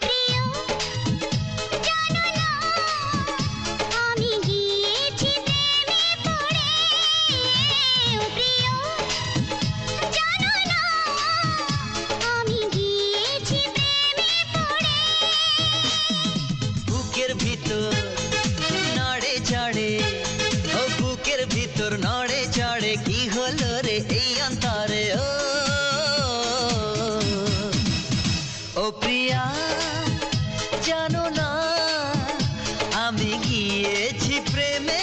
প্রিয় জানো না আমি গিয়েছি প্রেমে পড়ে। ও প্রিয় জানো না আমি গিয়েছি প্রেমে পড়ে। বুকের ভিতর নড়ে চড়ে, ও বুকের ভিতর নড়ে চড়ে, কি হলো রে এই অন্তরে? ও প্রিয়া জানো না আমি গিয়েছি প্রেমে